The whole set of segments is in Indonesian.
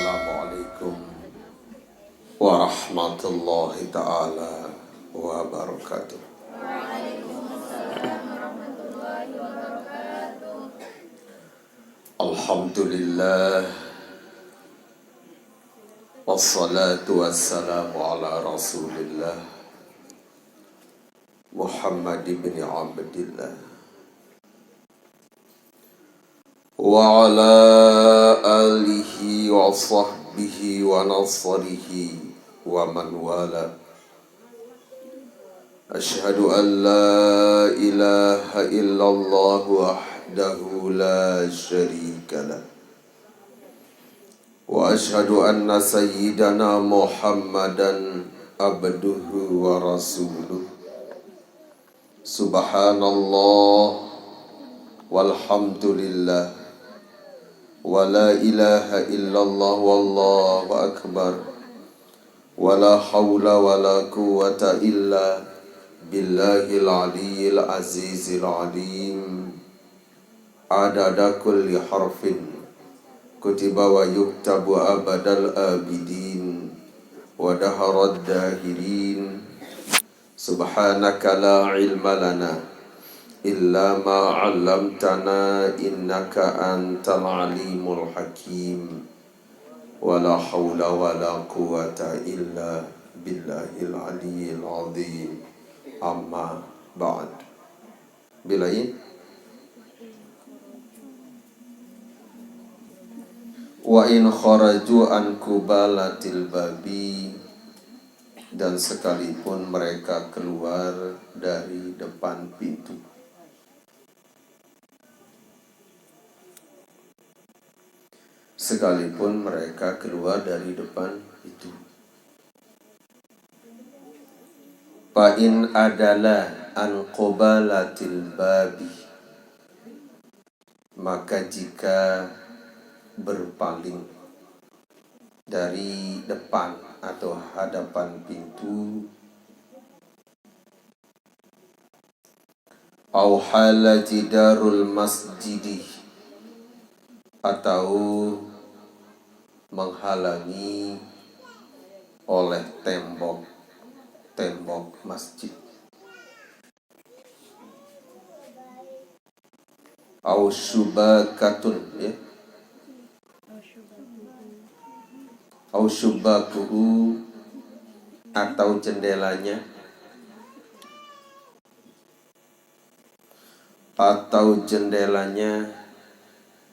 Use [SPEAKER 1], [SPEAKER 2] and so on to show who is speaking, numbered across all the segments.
[SPEAKER 1] Assalamualaikum warahmatullahi ta'ala wabarakatuh. Alhamdulillah, wassalatu wassalamu ala rasulillah Muhammad ibn Abdillah wa ala alihi wa sahbihi wa nasrihi wa man wala. Ashhadu an la ilaha illallah wahdahu la syarika lah, wa ashhadu anna sayyidana Muhammadan abduhu wa rasuluh. Subhanallah walhamdulillah wa la ilaha illallah wallahu akbar wa la hawla wa la quwwata illa billahil aliyyil azizil alim. Adada kulli harfin kutiba wa yuktabu abadal abidin wa daharad dahirin. Subhanaka la ilma lana illa ma 'allamtana innaka antal alimul hakim. Wa la hawla wa la quwwata illa billahil aliyyil azim. Amma ba'd. Bilain wa in kharaju an kubalatil babi, dan sekalipun mereka keluar dari depan pintu. Sekalipun mereka keluar dari depan itu. Fa in adalah an qubalatil babi, maka jika berpaling dari depan atau hadapan pintu, au hala jidarul masjidi, atau menghalangi oleh tembok masjid, au syubakatun, ya, au syubakuhu, atau jendelanya,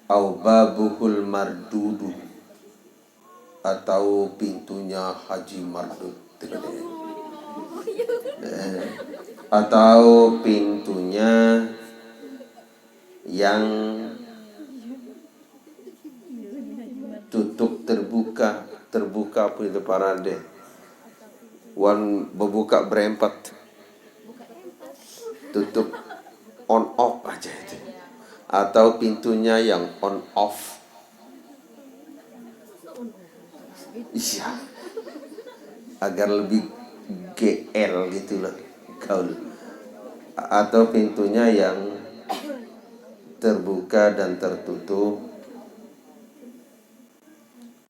[SPEAKER 1] au babuhul mardudu, atau pintunya Haji Mardud, atau pintunya yang tutup terbuka pintu parade, wan berbuka berempat, tutup on off aja itu, atau pintunya yang on off, iya, agar lebih GL gitu loh gaul, atau pintunya yang terbuka dan tertutup.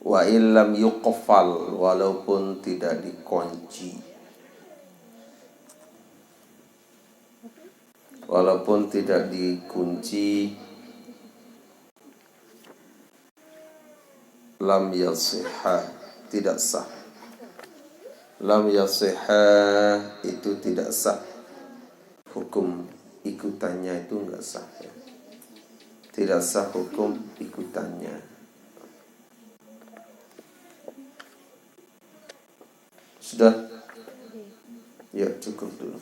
[SPEAKER 1] Wa illam yuqfal, walaupun tidak dikunci, lam yasihha, tidak sah. Lam yasihha itu tidak sah, hukum ikutannya itu enggak sah, ya. Tidak sah hukum ikutannya. Sudah? Ya, cukup dulu.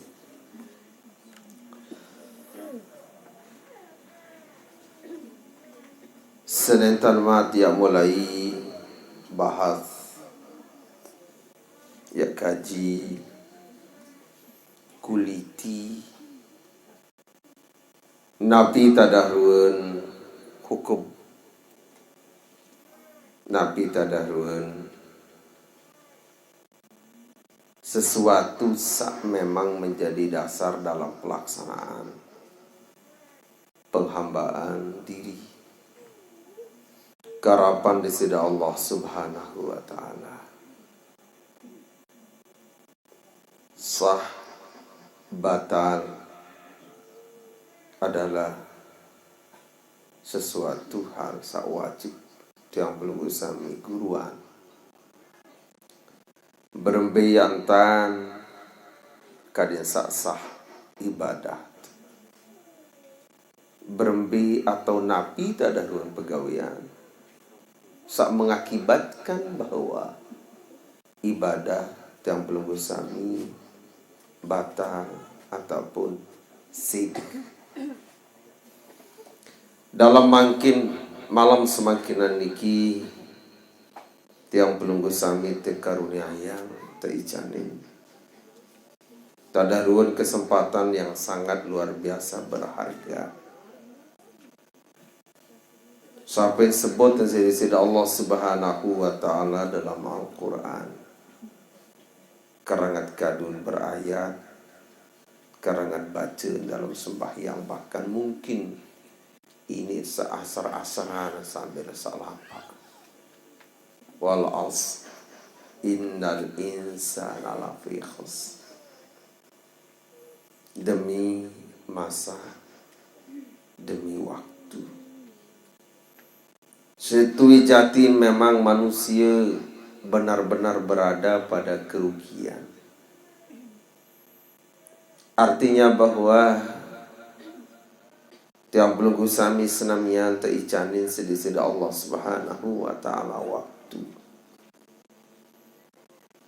[SPEAKER 1] Senin Talmat ya mulai bahas, ya kaji, kuliti, Nabi tadahruan hukum. Nabi tadahruan sesuatu memang menjadi dasar dalam pelaksanaan penghambaan diri. karapan di sisi Allah Subhanahu wa taala. Sah batal adalah sesuatu hal wajib yang belum usami guruan berembeyantan kadin sah ibadah berembi atau napi tak ada ruang pegawaian sak mengakibatkan bahwa ibadah yang belum usami batal ataupun sidik. Dalam malam semakinan niki tiang belum usami te karunia yang teijanin tadaruan kesempatan yang sangat luar biasa berharga sampai sebut dari Allah Subhanahu wa taala dalam Al-Qur'an. Karangat kadun berayat, karangat baca dalam sembahyang, bahkan mungkin ini seasar-asaran sambil salapa. Wal as innal insana lafi khusr. Demi masa, demi waktu. Setui jati memang manusia benar-benar berada pada kerugian. Artinya bahwa tiang belum usami senamian teicanin sedih Allah Subhanahu wa taala waktu.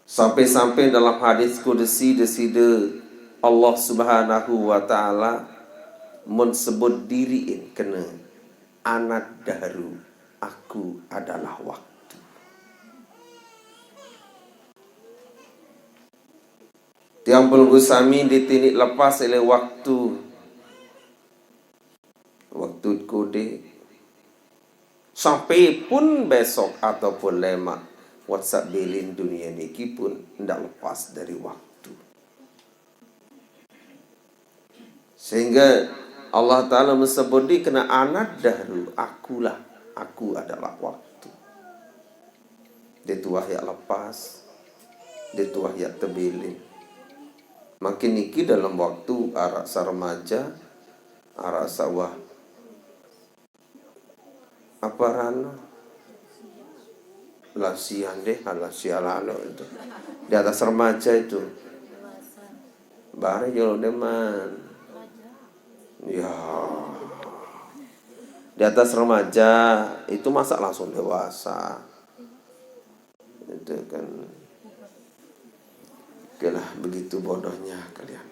[SPEAKER 1] Sampai-sampai dalam hadis qudsi deside Allah Subhanahu wa taala mensebut diriin kena anak daharu aku adalah waktu. Tiang belum usami ditinik lepas oleh waktu kode sampai pun besok ataupun lema WhatsApp belin dunia niki pun tidak lepas dari waktu. Sehingga Allah Ta'ala menyebut di kena anak dahru aku adalah waktu. Dia tuah ya lepas, dia tuah ya tebilin. Makin niki dalam waktu arak remaja, arak sawah apa rana lasian deh lalo itu di atas remaja itu bare jolo deman ya di atas remaja itu masa langsung dewasa itu kan. Oke lah, begitu bodohnya kalian.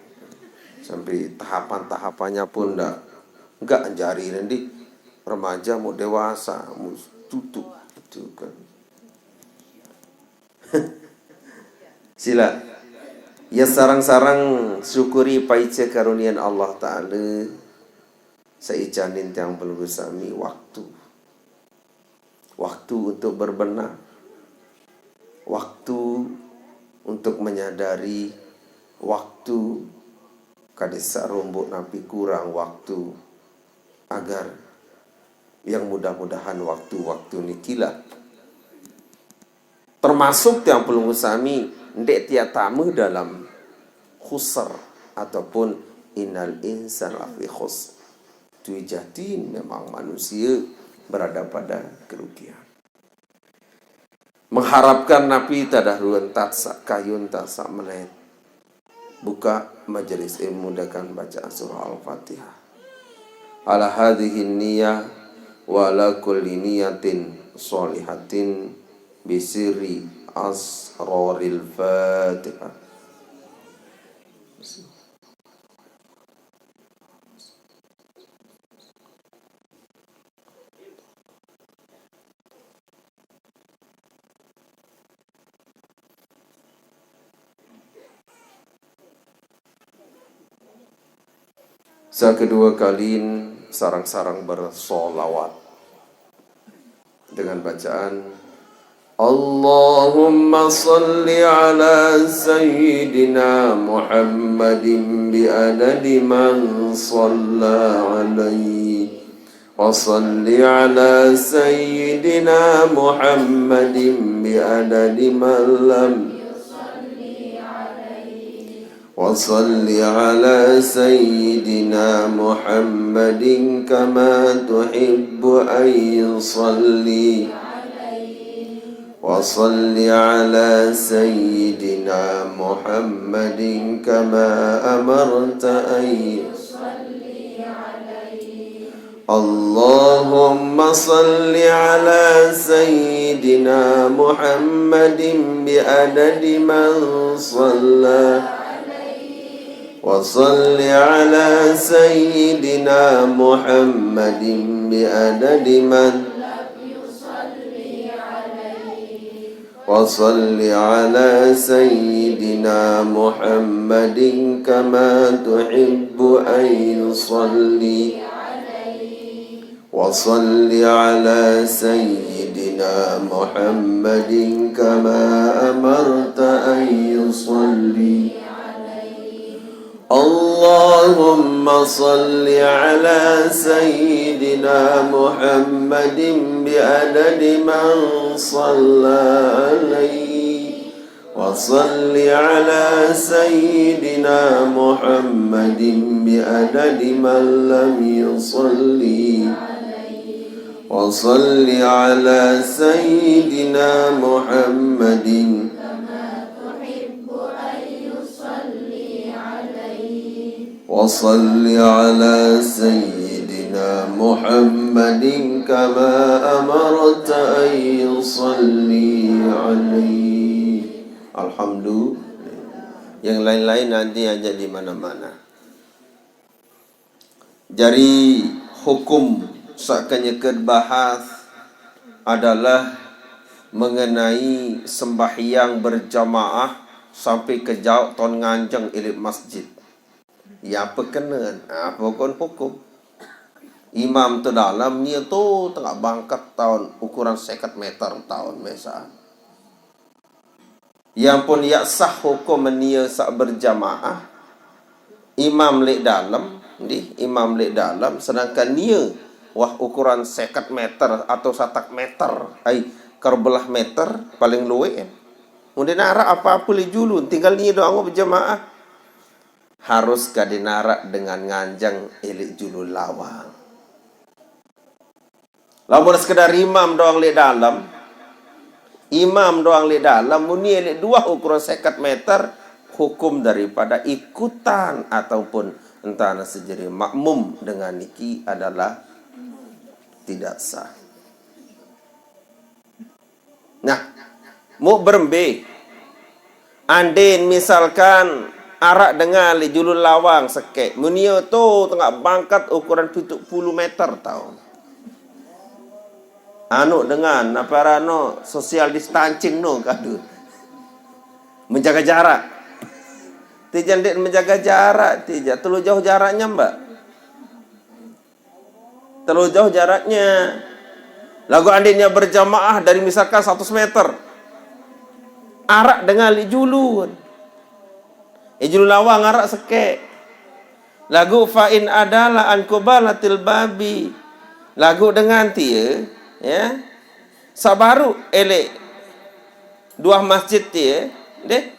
[SPEAKER 1] Sampai tahapan-tahapannya pun enggak jari nanti remaja mau dewasa, mau tutup itu kan. Sila. Ya sarang-sarang syukuri paice karunian Allah Ta'ala seicanin yang belum sami waktu. Waktu untuk berbenah. Waktu untuk menyadari, waktu kadesa rombok napi kurang waktu agar yang mudah-mudahan waktu-waktu nikilah termasuk yang belum usami ndek tiatamu dalam khusr ataupun innal insana lafi khusr. Tuijatin memang manusia berada pada kerugian. Mengharapkan Nabi tadahruan tatsa kayun tatsa menait. Buka majelis ilmu dengan baca surah Al-Fatihah. Ala hadhihi niyah wa ala kulli niyatin sholihatin bisiri asraril Fatihah. Kedua kali sarang-sarang bersolawat dengan bacaan Allahumma salli ala Sayyidina Muhammadin bi adadi man salla alaihi وصل على سيدنا محمد بعدد من لم وصل على سيدنا محمد كما تحب أن يصلي وصل على سيدنا محمد كما أمرت أن يصلي اللهم صل على سيدنا محمد بعدد من صلى وصل على سيدنا محمد بعدد من وصل على سيدنا محمد كما تحب أن يصلي وصل على سيدنا محمد كما أمرت أن يصلي اللهم صل على سيدنا محمد بعدد من صلى عليه وصل على سيدنا محمد بعدد من لم يصلي وصل على سيدنا محمد وصل على سيدنا محمد كما أمرت أن يصلي عليه. Alhamdulillah. Yang lain-lain nanti aja di mana-mana. Jadi hukum sakanya bahas adalah mengenai sembahyang berjamaah sampai ke jauh ton nganjang ilik masjid. Ya perkenan, apa kon hukum. Imam tu dalam ni tu tengah bangkat tahun ukuran 50 meter tahun mesaan. Yang pun ya sah hukum menia sak berjamaah. Imam lek dalam, imam lek dalam sedangkan nia wah ukuran 50 meter atau 1 meter, ai karbelah meter paling luwe. Kemudian arah apa-apa li julun tinggal nia doang berjamaah. Harus kadinarak dengan nganjang ilik julul lawang. Lamun sekedar imam doang li dalam, imam doang li dalam, muni ilik 2 ukuran 50 meter, hukum daripada ikutan ataupun entah sejeri makmum dengan niki adalah tidak sah. Nah, mau berembe, andin misalkan arak dengan li julul lawang sekek. Munio tu tengah bangkat ukuran 70 meter tau. Anu dengan apa rano social distancing no kadu. Menjaga jarak. Tijan dek menjaga jarak, tijan terlalu jauh jaraknya, Mbak. Terlalu jauh jaraknya. Lagu andinnya berjamaah dari misalkan 100 meter. Arak dengan li julun. Ijul lawang arak sekek. Lagu fa'in adalah an kubalatil babi. Lagu dengan dia, ya. Sabaru elek 2 masjid dia, deh.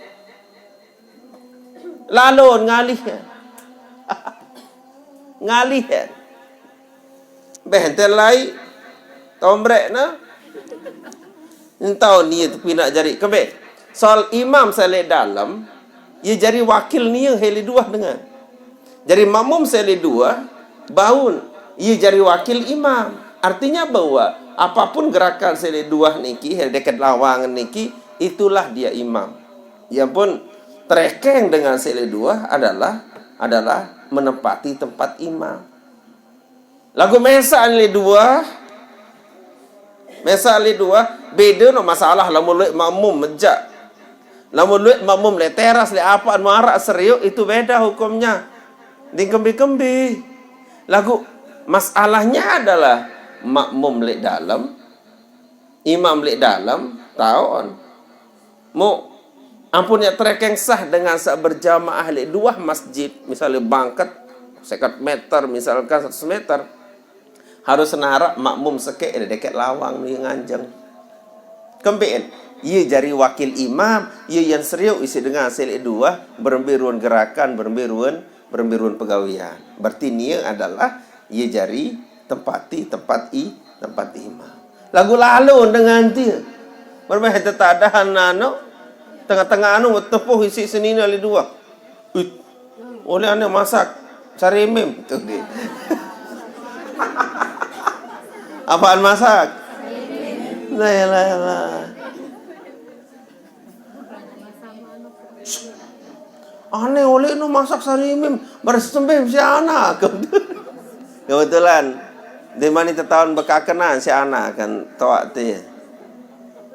[SPEAKER 1] Lalun ngalih. Ngalih. Bentel lai tombrek na. Entau ni tu pinak jari kebe. Soal imam saya dalam ia jadi wakil ni heli 2 dengan. Jadi makmum seli 2 baun ia jadi wakil imam. Artinya bahwa apapun gerakan seli 2 niki heli dekat lawang niki itulah dia imam. Ia pun trekeng dengan seli 2 adalah menempati tempat imam. Lagu mesa li 2 beda no masalah lamun makmum mejak. Lamun luit makmum le teras le apa marak seriuk itu beda hukumnya. Di kembi-kembi. Lagu masalahnya adalah makmum le dalam, imam le dalam, taon. Mu ampun ya trekeng sah dengan sak berjamaah le 2 masjid, misalnya bangkat 50 meter, misalkan 100 meter. Harus narak makmum sekek dekat lawang ni nganjang. Kembeen, ia jari wakil imam, ia yang serius isi dengan selik dua, berembiruan gerakan, berembiruan pegawian. Berarti dia adalah ia jari tempat imam. Lagu lalu dengan dia. Bermain tetadahan nano, tengah-tengah anu tepuh isi seni ali dua. Oleh ane masak, cari mem tu dia. Apaan masak? Lah. Aneh oleh nu masak sarimim bersembeh si anak. Kebetulan di mana tahun bekakenan si anak kan toak teh.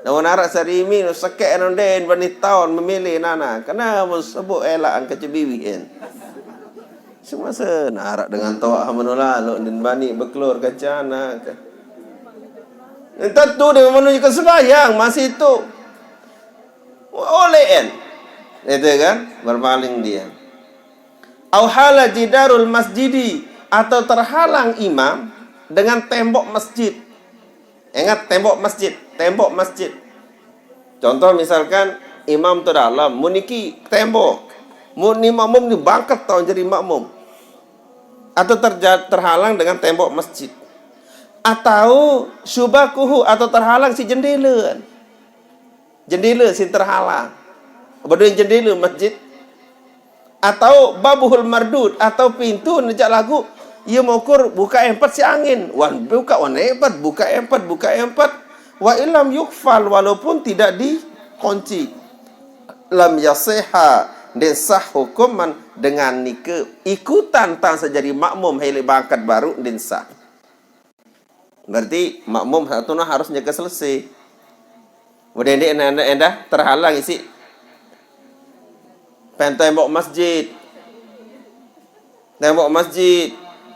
[SPEAKER 1] Namun arak sarimi nu sekek nu den bani tahun memilih nana karena sebut elaan kecebiwian. Semua senarak dengan toak hamunula lo din bani bekelur kacana kan. Tentu dia menunjukkan sembahyang masih itu. Olehan. Itu kan berpaling dia. Auhala jidarul masjidi atau terhalang imam dengan tembok masjid. Ingat tembok masjid. Contoh misalkan imam tu dalam muniki tembok. Muni makmum ni bangkat tau jadi makmum. Atau terhalang dengan tembok masjid. Atau syubakuhu atau terhalang si jendela. Jendela si terhalang. Berdua jendela masjid. Atau babuhul mardud atau pintu nejak lagu ia mengukur buka empat si angin. Wan buka empat, buka empat. Wa ilam yukfal walaupun tidak dikunci. Lam yaseha dan sah hukuman dengan nika ikutan tang sejadi makmum hele bangkat baru dan sah. Berarti makmum satu harus jaga selesai. Kemudian dia endah terhalang isi tembok masjid.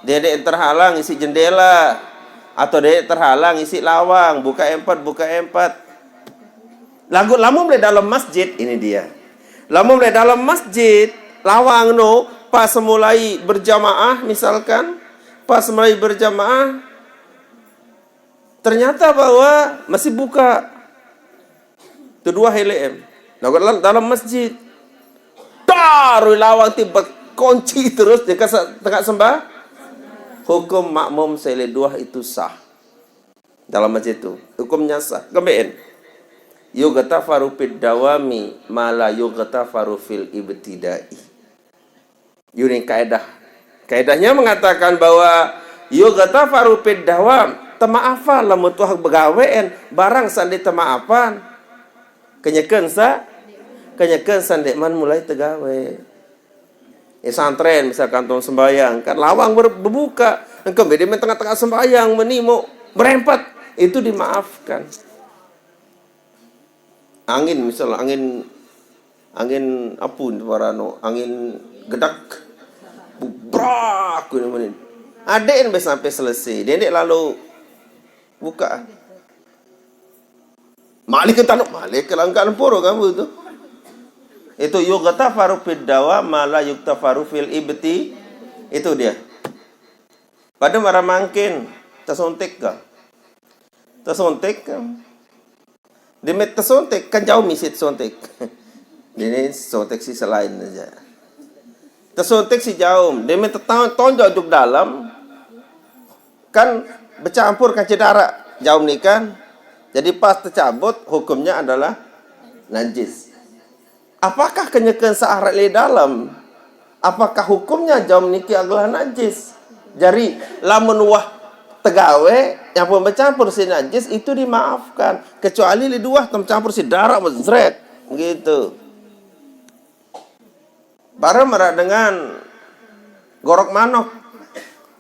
[SPEAKER 1] Dia terhalang isi jendela atau dia terhalang isi lawang, buka empat. Lagu lamun boleh dalam masjid ini dia. Lamun boleh dalam masjid lawang no pas mulai berjamaah misalkan, ternyata bahwa masih buka. Kedua HLM. Dalam masjid. Taruh lawang tiba kunci terus dekat tengah sembah. Hukum makmum sele dua itu sah. Dalam masjid itu. Hukumnya sah. Kembali. Yughtafaru fid dawami ma la yughtafaru fil ibtidai. Ini kaidah. Kaidahnya mengatakan bahwa yughtafaru fid dawam temaafan lamun tuah begawean barang sandi temaafan kenyekeun sandi man mulai tegawe. Santren misalkan tong sembayang kan lawang berbuka engkau beda tengah-tengah sembayang menimo berempat itu dimaafkan. Angin misalnya angin apun parano angin gedak bubrak kuwi ada yang sampai selesai dia lalu buka malik ke langkan puro kamu itu yughtafaru fid dawa ma la yughtafaru fil ibti itu dia pada marah mangkin tasontek demet tasontek kan jauh misit sontek ini sontek si selain aja tasontek si jauh demet tonjok juk dalam kan bercampur kan cedara jauh ni kan jadi pas tercabut hukumnya adalah najis. Apakah kenyekan searat di dalam? Apakah hukumnya jauh niki adalah najis? Jadi lamun wah tegawe yang pun bercampur si najis itu dimaafkan kecuali li dua tercampur si darah mezret gitu. Barang merah dengan gorok manok.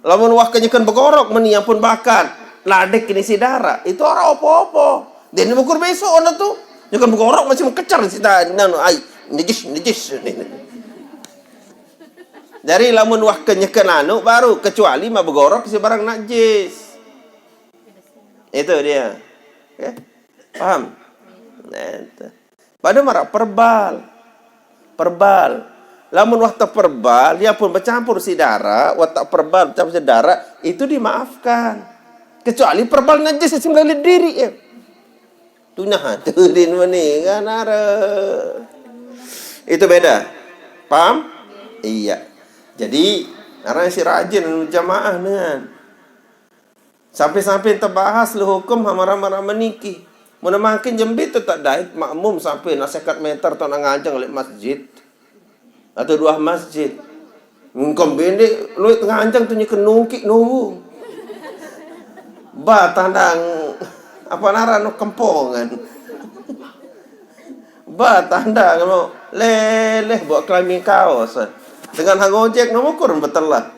[SPEAKER 1] Lamun wah kenyekan begorok meni yang pun bakat ladek ini si darah itu orang opo-opo. Dia ni bukur besok ona tu. Jangan begorok masih mengecar si nanu ai najis. Dari lamun wah kenyekan anu baru kecuali mah begorok si barang najis. Itu dia. Okay? Paham? Nah, pada marah perbal. Lamun waktu perbal, dia pun bercampur si darah, watak perbal bercampur si darah, itu dimaafkan. Kecuali perbal najis sembilan diri ya. Tunah tu din mani kan ara. Itu beda. Paham? Iya. Jadi orang si rajin jamaah dengan. Sampai-sampai terbahas le hukum hamara-mara meniki. Mana makin jembit tu tak daik makmum sampai nak 50 meter tu nak ngajang oleh masjid. Atau dua masjid. Ngkom bende lu tengah anjang tu nyeken nungkik nunggu. Ba tandang apa nara no kempongan. Ba tandang no leleh buat climbing kaos. Dengan hang ojek no kurang betul lah.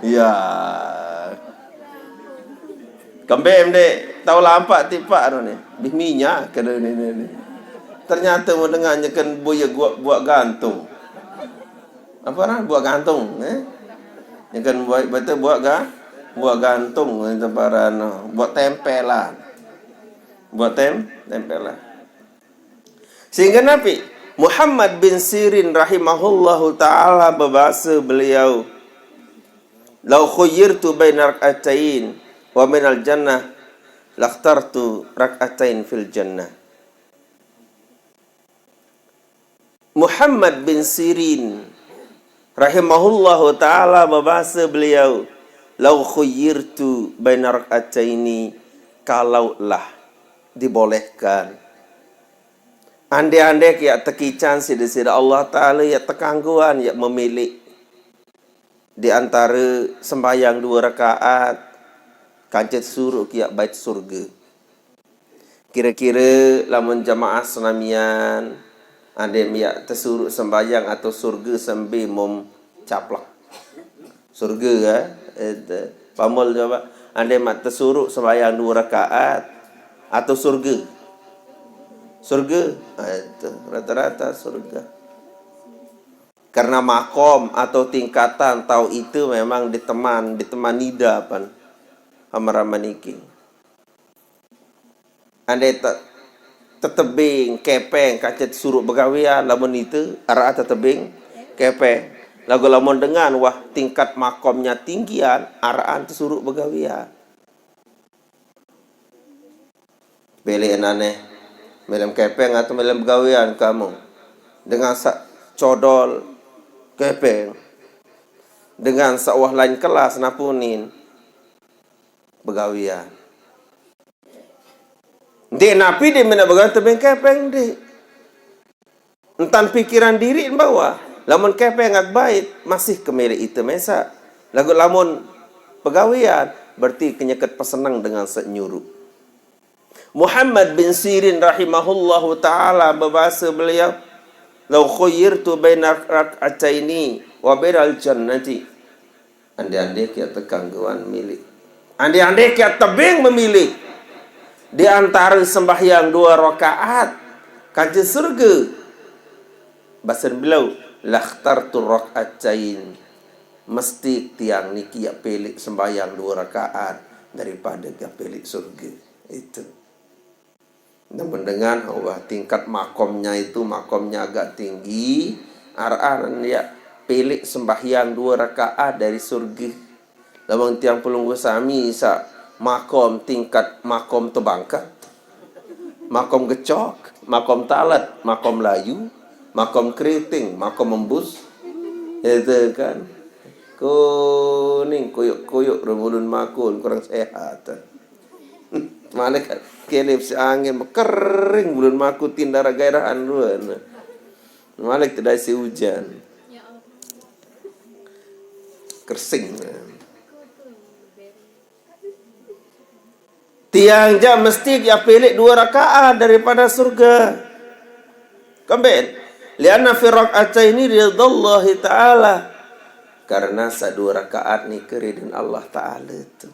[SPEAKER 1] Ya. Kembem dek tahu lampak tipak tu ni. Bih minyak ke ni. Ternyata mau dengar nyeken buaya buat gantung. Apa nak buat gantung nyeken betul buat gantung temparan buat tempelan. Buat tempelan. Sehingga Nabi Muhammad bin Sirin rahimahullahu taala berbahasa beliau, "Lau khuyyirtu baina rak'atain wa minal jannah lakhtartu rak'atain fil jannah." Muhammad bin Sirin rahimahullahu taala berbahasa beliau, "Lau khuyyirtu baina rak'ataini," kalaulah dibolehkan, andai-andai ya tekican sida-sida Allah Ta'ala ya tekangguan ya memilih di antara sembahyang 2 rakaat kancet suruh kia bait surga. Kira-kira lamun jamaah senamian andai ya tersuruh sembahyang atau surga sambil mom caplak. Surga pamol jawab andai mak tersuruh sembahyang 2 rakaat atau surga. Surga itu rata-rata surga. Karena makom atau tingkatan tahu itu memang ditemani dapan amara maniki. Andai tetebing kepeng kacet suruh begawian lamun itu arah tetebing kepeng. Lagu lamun dengan wah tingkat makomnya tinggian araan suruh begawian. Belian aneh. Melem kepeng atau melem begawian kamu dengan codol kepeng dengan sawah lain kelas napunin begawian. Dia napi dia mena begawian tebeng kepeng dia. Entan pikiran diri bahwa lamun kepeng agak baik masih kemiri itu mesa. Lagu lamun begawian berarti kenyeket pesenang dengan senyuruh. Muhammad bin Sirin rahimahullahu ta'ala berbahasa beliau, "Lau khuyyirtu baina rak'ataini wa bainal jannati." Andai-andai kia tekangguan milih. Andai-andai kia tebing memilih di antara sembahyang 2 rakaat kaji surga. Bahasa beliau, "Lakhtartu rak'atain." Mesti tiang ni kia pilih sembahyang 2 rakaat daripada kia pilih surga. Itu. Namun dengan tingkat makomnya itu makomnya agak tinggi, araan dia pilih sembahyang 2 rakaat dari surga. Lawan tiang pelunggu sami sa makom tingkat makom tebangkat, makom gecok, makom talat, makom layu, makom keriting, makom embus. Itu kan kuning koyok-koyok remulun makul kurang sehat. Mana kan kelip si angin kering bulan maku tindara gairahan luan. Malik tidak si hujan. Kersing. Tiang jam mesti dia pilih 2 rakaat daripada surga. Kembali. Lianna fi raka'ataini ridallahi ta'ala. Karena 2 rakaat ni keridhaan Allah Ta'ala itu.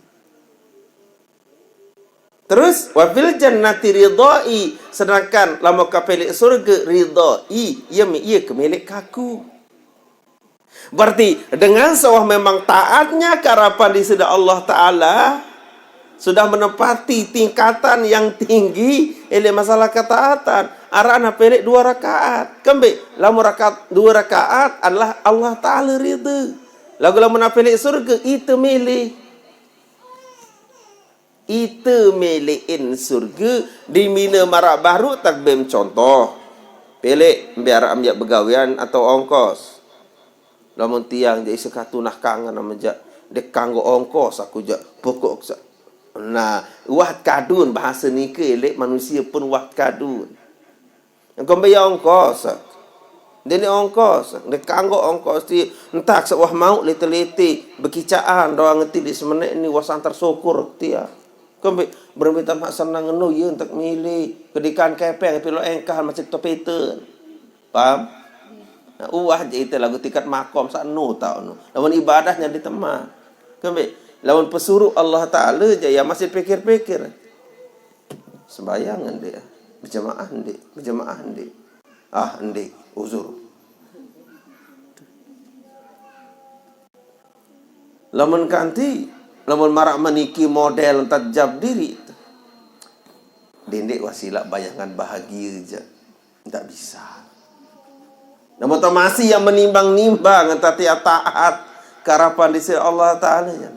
[SPEAKER 1] Terus wafil jannati ridai, sedangkan lama kapelik surga ridai ia kemilik kaku. Berarti dengan sawah memang taatnya karapan di sida Allah Ta'ala sudah menepati tingkatan yang tinggi oleh masalah ketaatan. Arana pelik 2 rakaat. Kembali lama rakaat 2 rakaat adalah Allah Ta'ala ridha. Lagu lama pelik surga itu milih. Itu melein surga di mina marak baru takbim contoh. Pelek biar ambil begawian atau ongkos. Lamun tiang jadi sekatu nak kangen nama jak dek kanggo ongkos aku jak pokok. Nah, wahd kadun bahasa ni ke elek manusia pun wahd kadun. Engkau bayar ongkos. Dia ni ongkos, dia kanggo ongkos ti entak sewah mau lete-lete bekicaan doang ngerti di semenek ni wasantar syukur dia. Kau berminta mak senang no ye untuk milih kedikan kepeng pilo engkah macam topeten. Paham? Nah, je itu lagu tiket makom sak no tau no. Lawan ibadahnya di temah. Kau lawan pesuruh Allah Taala je yang masih pikir-pikir. Sembayangan dia. Berjamaah dia. Ah, ndik, uzur. Lamun kanti, lamun marak meniki model tajab diri. Dendek wasilah bayangan bahagia je. Tak bisa. Namun masih yang menimbang-nimbang tati taat karapan di sisi Allah Ta'ala.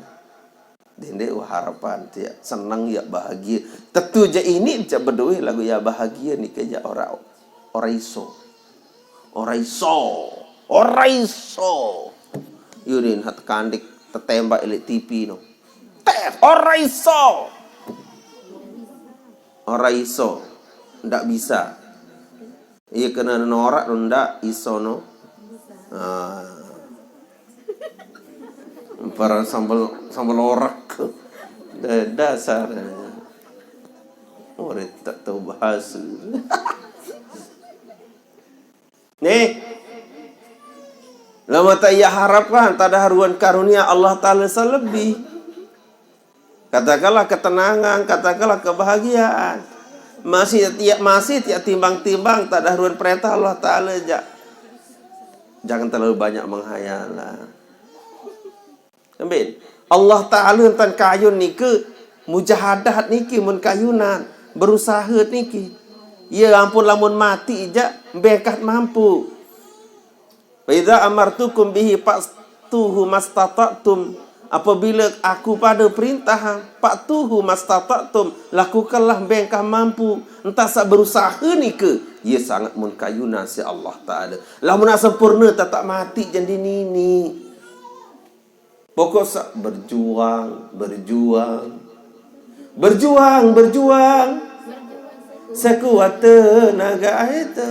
[SPEAKER 1] Dendek harapan dia senang ya bahagia. Tentu je ini je berdoa lagu ya bahagia ni keja orang iso. Orang iso. Yurin hat kandik tertembak elit TV no. Orang iso. Ndak bisa. Ia kena norak ndak iso no. Para sambal orak. Dasar. Orang tak tahu bahasa. Nih, lama tak ia harapkan tak ada haruan karunia Allah Ta'ala selebih. Katakanlah ketenangan, katakanlah kebahagiaan. Masih tiap timbang-timbang tak ada haruan perintah Allah Ta'ala. Jangan terlalu banyak menghayal. Amin. Allah Ta'ala tentang kayun ni ke mujahadah ni ke mun kayunan, berusaha ni ke. Ya ampun lamun mati je bekat mampu. Wa idza amartukum bihi fa'tuhu mastata'tum. Apabila aku pada perintah fa'tuhu mastata'tum, lakukanlah bengkah mampu. Entah sak berusaha ni ke. Ya sangat mun kayuna si Allah Taala. Lamun sempurna tak mati jadi ni. Pokok sak berjuang. Sekuat tenaga itu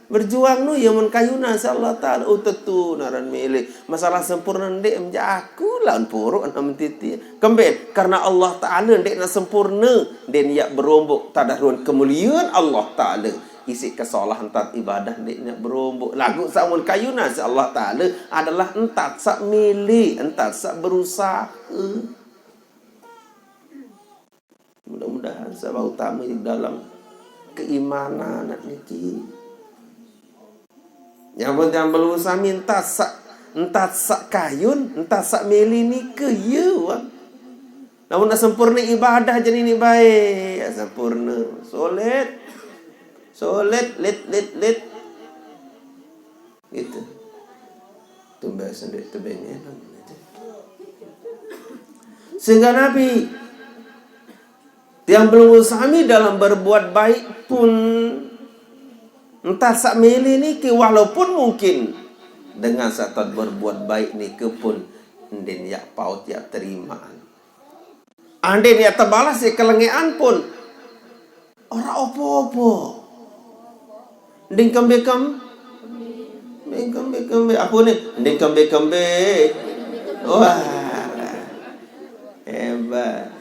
[SPEAKER 1] berjuang nu yang mun kayuna insyaallah taala utetu naran milih masalah sempurna ndek menja aku lawan puruk ana mentiti kembet karena Allah taala ndek na sempurna den ya berombok tadarun kemuliaan Allah taala isi kesalahan tat ibadah ndek nya berombok lagu samun kayuna insyaallah taala adalah entat sak milih entat sak berusaha. Mudah-mudahan sebab utama di dalam keimanan niki. Yang penting berusaha minta entah sak kayun, entah sak meli ni ke ya. Namun nak sempurna ibadah jadi ni baik, ya sempurna. Solet, let. Gitu. Tumbas sendiri tebenya. Sehingga Nabi yang belum usami dalam berbuat baik pun entah sak meli ni ke walaupun mungkin dengan saat berbuat baik ni ke pun den ya paut ya terima. Anden ya terbalas ya kelengean pun ora opo-opo. Nding kembe apa ni? Nding kembe. Wah. Hebat.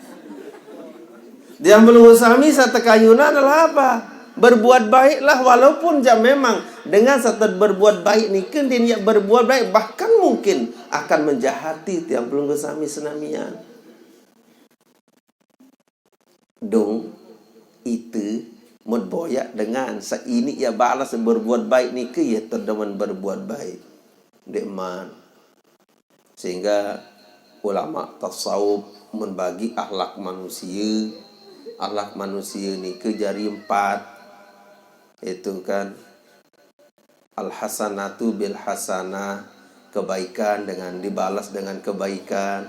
[SPEAKER 1] Dia berusaha satu kayunan adalah apa? Berbuat baiklah walaupun jam memang dengan satu berbuat baik ni kan dia berbuat baik bahkan mungkin akan menjahati tiang belum bersami senamian. Dong itu modboyak dengan seini ia balas berbuat baik ni ke ia terdeman berbuat baik. Deman. Sehingga ulama tasawuf membagi akhlak manusia. Akhlak manusia ni ke jari 4. Itu kan al-hasanatu bil hasanah, kebaikan dengan dibalas dengan kebaikan.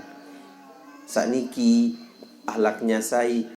[SPEAKER 1] Sakniki ahlaknya sai,